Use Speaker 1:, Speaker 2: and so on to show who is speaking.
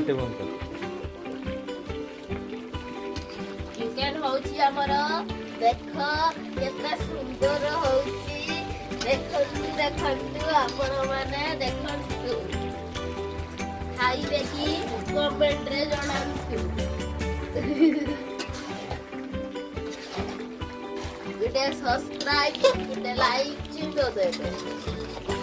Speaker 1: light बंद कर
Speaker 2: chicken होची हमर देखो केतना सुंदर होची देखंतु आपण माने देखंतु खाइबे की कमेंट रे जणांतु गुटे सब्सक्राइब गुटे लाइक चिंतो देबे